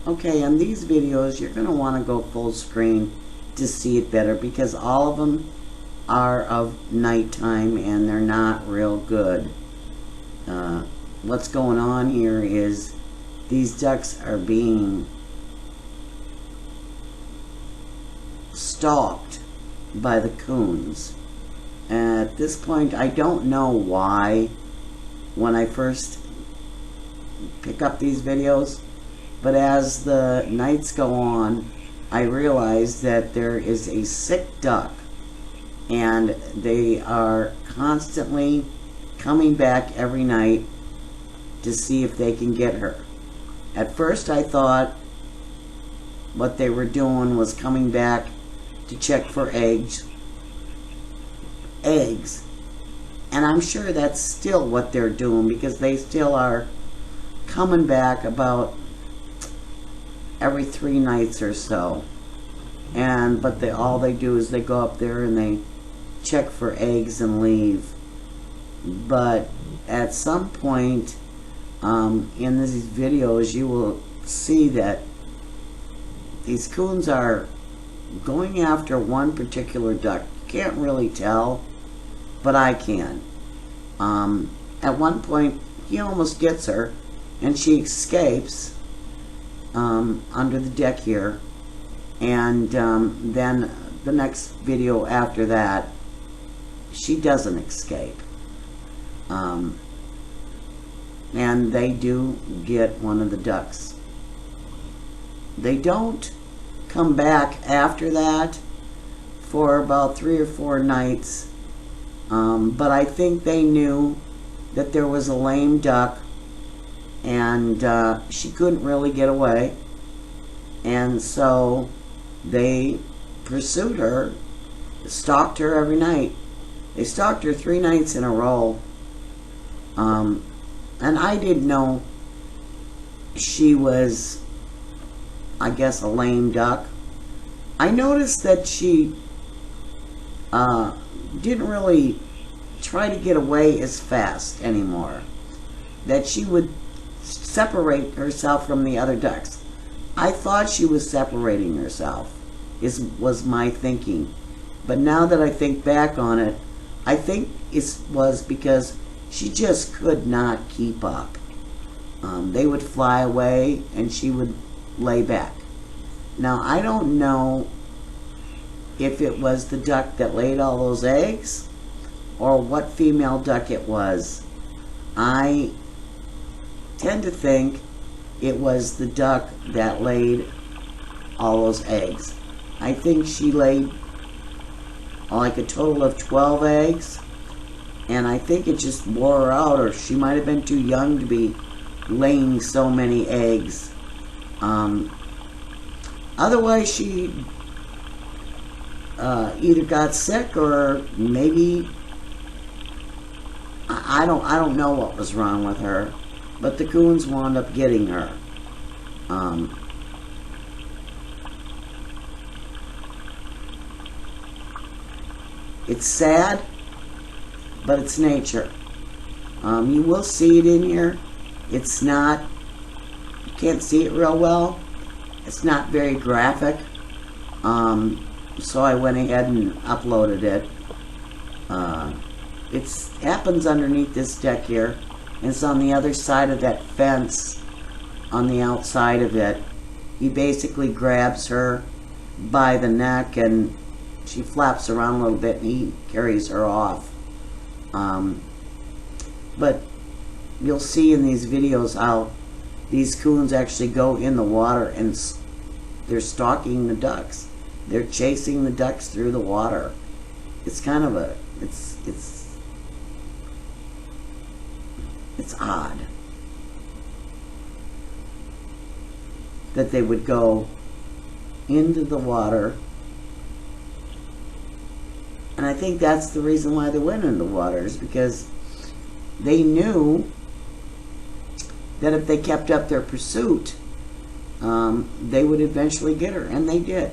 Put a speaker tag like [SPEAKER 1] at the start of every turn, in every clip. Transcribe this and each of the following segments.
[SPEAKER 1] Okay, in these videos, you're going to want to go full screen to see it better because all of them are of nighttime and they're not real good. What's going on here is these ducks are being stalked by the coons. At this point, I don't know why when I first pick up these videos, but as the nights go on, I realize that there is a sick duck and they are constantly coming back every night to see if they can get her. At first I thought what they were doing was coming back to check for eggs, and I'm sure that's still what they're doing because they still are coming back about every 3 nights or so. But all they do is they go up there and they check for eggs and leave. But at some point in these videos you will see that these coons are going after one particular duck. You can't really tell, but I can. At one point he almost gets her and she escapes under the deck here, and then the next video after that she doesn't escape, and they do get one of the ducks. They don't come back after that for about 3 or 4 nights, but I think they knew that there was a lame duck and she couldn't really get away, and so they pursued her, stalked her every night. They stalked her 3 nights in a row, and I didn't know she was, I guess, a lame duck. I noticed that she didn't really try to get away as fast anymore, that she would separate herself from the other ducks. I thought she was separating herself, was my thinking. But now that I think back on it, I think it was because she just could not keep up. They would fly away and she would lay back. Now, I don't know if it was the duck that laid all those eggs or what female duck it was. I tend to think it was the duck that laid all those eggs. I think she laid like a total of 12 eggs, and I think it just wore her out, or she might have been too young to be laying so many eggs. Otherwise she either got sick or maybe I don't know what was wrong with her, but the coons wound up getting her. It's sad, but it's nature. You will see it in here. It's not, you can't see it real well. It's not very graphic. So I went ahead and uploaded it. It happens underneath this deck here, and it's on the other side of that fence on the outside of it. He basically grabs her by the neck and she flaps around a little bit and he carries her off. But you'll see in these videos how these coons actually go in the water and they're stalking the ducks. They're chasing the ducks through the water. It's kind of a, it's odd that they would go into the water, and I think that's the reason why they went into the water, is because they knew that if they kept up their pursuit, they would eventually get her, and they did.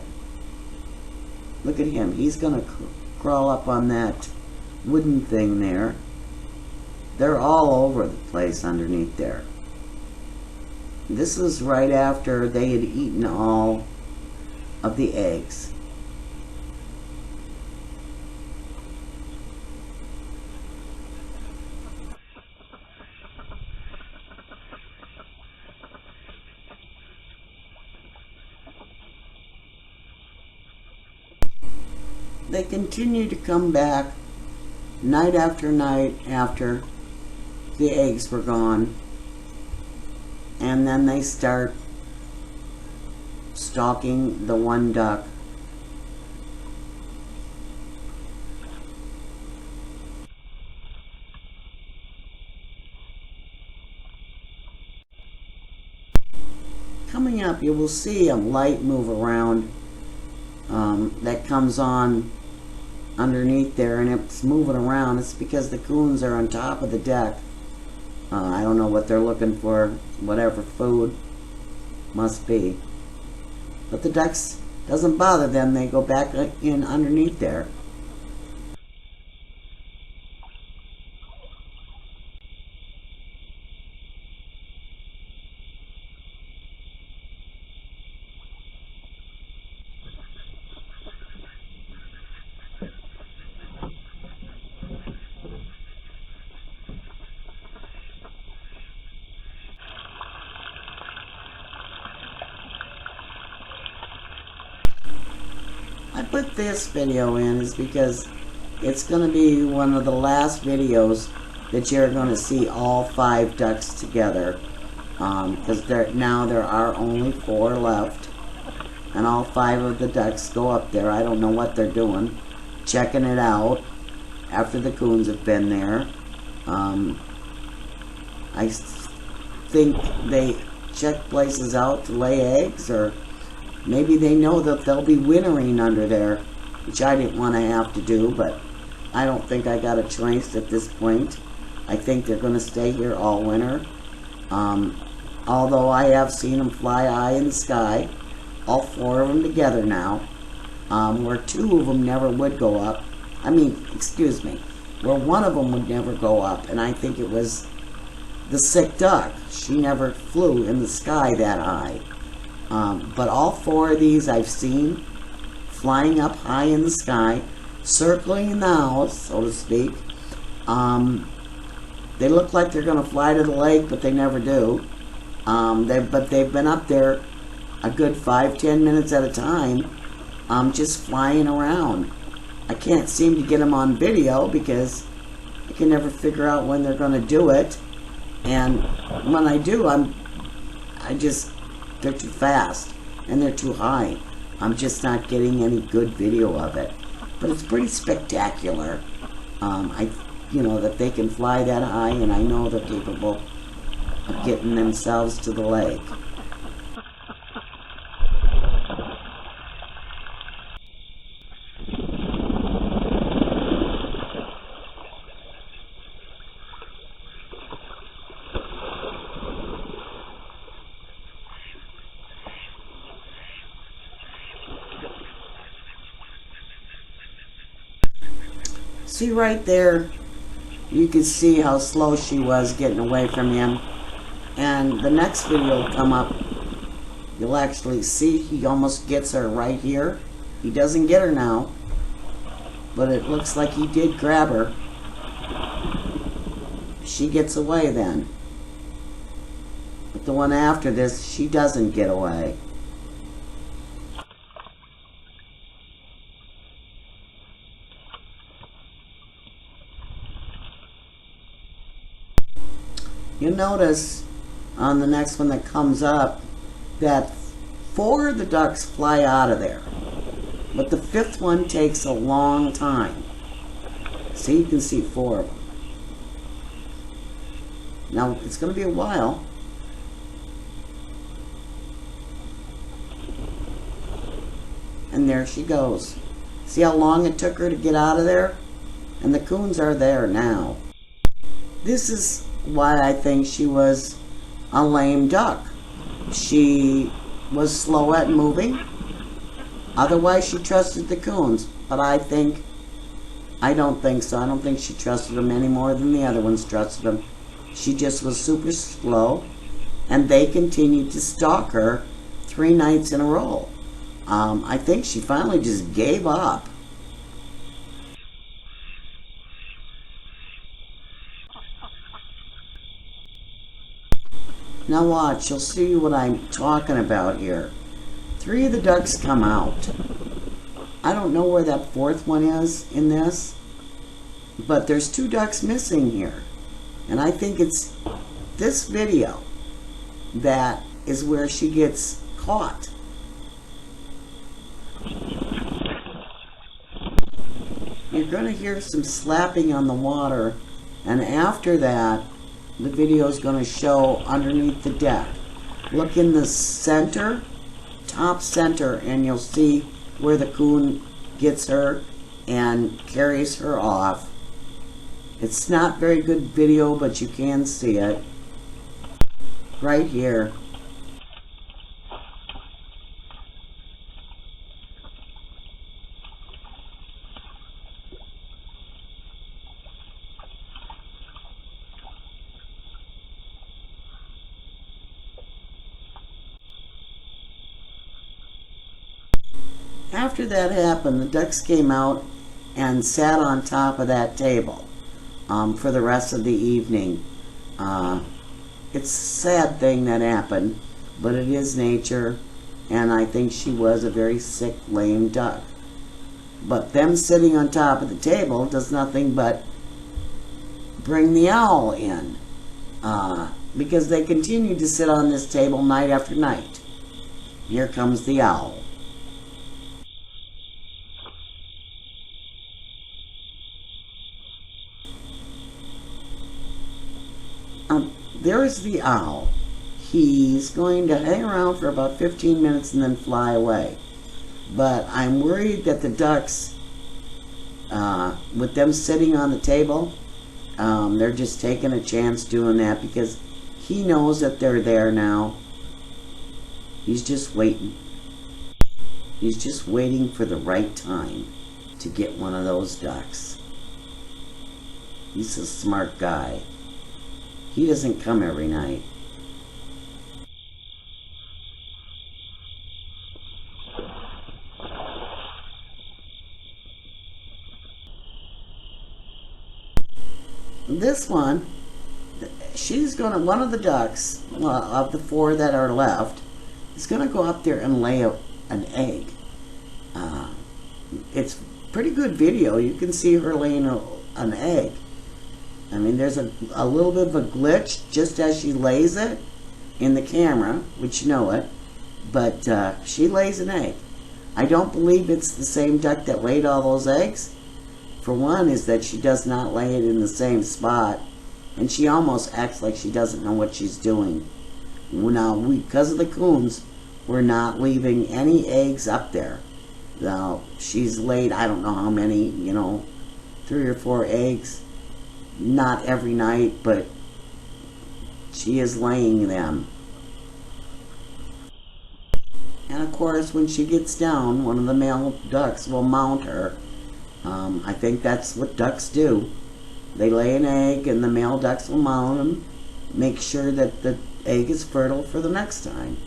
[SPEAKER 1] Look at him. He's gonna crawl up on that wooden thing there. They're all over the place underneath there. This was right after they had eaten all of the eggs. They continue to come back night after night after the eggs were gone, and then they start stalking the one duck. Coming up, you will see a light move around that comes on underneath there, and it's moving around. It's because the coons are on top of the deck. I don't know what they're looking for, whatever food must be. But the ducks, doesn't bother them, they go back in underneath there. I put this video in is because it's going to be one of the last videos that you're going to see all 5 ducks together, because now there are only 4 left, and all 5 of the ducks go up there. I don't know what they're doing, checking it out after the coons have been there. I think they check places out to lay eggs, or maybe they know that they'll be wintering under there, which I didn't want to have to do, but I don't think I got a choice at this point. I think they're going to stay here all winter. Although I have seen them fly high in the sky, all 4 of them together now, where 2 of them never would go up. Where 1 of them would never go up, and I think it was the sick duck. She never flew in the sky that high. But all 4 of these I've seen flying up high in the sky, circling the house, so to speak. They look like they're going to fly to the lake, but they never do. But they've been up there a good 5-10 minutes at a time, just flying around. I can't seem to get them on video because I can never figure out when they're going to do it. And when I do, they're too fast and they're too high. I'm just not getting any good video of it. But it's pretty spectacular. That they can fly that high, and I know they're capable of getting themselves to the lake. See right there, you can see how slow she was getting away from him. And the next video will come up. You'll actually see he almost gets her right here. He doesn't get her now, but it looks like he did grab her. She gets away then. But the one after this, she doesn't get away. You'll notice on the next one that comes up that 4 of the ducks fly out of there, but the 5th one takes a long time. See, you can see 4 of them. Now, it's going to be a while. And there she goes. See how long it took her to get out of there? And the coons are there now. This is why I think she was a lame duck. She was slow at moving. Otherwise, she trusted the coons. But I don't think so. I don't think she trusted them any more than the other ones trusted them. She just was super slow. and they continued to stalk her 3 nights in a row. I think she finally just gave up. Now watch, you'll see what I'm talking about here. 3 of the ducks come out. I don't know where that 4th one is in this, but there's 2 ducks missing here. And I think it's this video that is where she gets caught. You're going to hear some slapping on the water, and after that, the video is going to show underneath the deck. Look in the center, top center, and you'll see where the coon gets her and carries her off. It's not very good video, but you can see it right here. After that happened, the ducks came out and sat on top of that table for the rest of the evening. It's a sad thing that happened, but it is nature, and I think she was a very sick, lame duck. But them sitting on top of the table does nothing but bring the owl in, because they continue to sit on this table night after night. Here comes the owl. There's the owl. He's going to hang around for about 15 minutes and then fly away. But I'm worried that the ducks, with them sitting on the table, they're just taking a chance doing that because he knows that they're there now. He's just waiting. He's just waiting for the right time to get one of those ducks. He's a smart guy. He doesn't come every night. This one, one of the ducks, of the 4 that are left, is going to go up there and lay an egg. It's pretty good video. You can see her laying an egg. I mean, there's a little bit of a glitch just as she lays it in the camera, which you know it, but she lays an egg. I don't believe it's the same duck that laid all those eggs. For one is that she does not lay it in the same spot, and she almost acts like she doesn't know what she's doing. Now, because of the coons, we're not leaving any eggs up there. Now, she's laid, I don't know how many, 3 or 4 eggs. Not every night, but she is laying them. And of course, when she gets down, one of the male ducks will mount her. I think that's what ducks do. They lay an egg and the male ducks will mount them, make sure that the egg is fertile for the next time.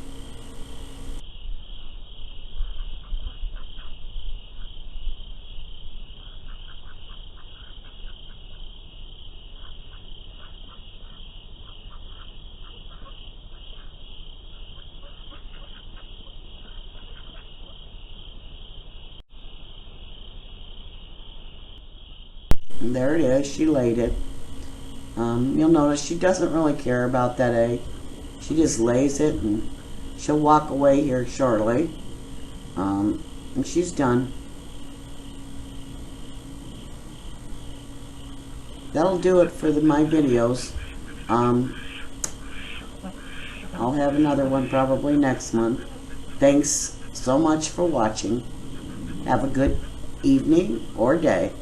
[SPEAKER 1] And there it is, she laid it. You'll notice she doesn't really care about that egg. She just lays it and she'll walk away here shortly. And she's done. That'll do it for my videos. I'll have another one probably next month. Thanks so much for watching. Have a good evening or day.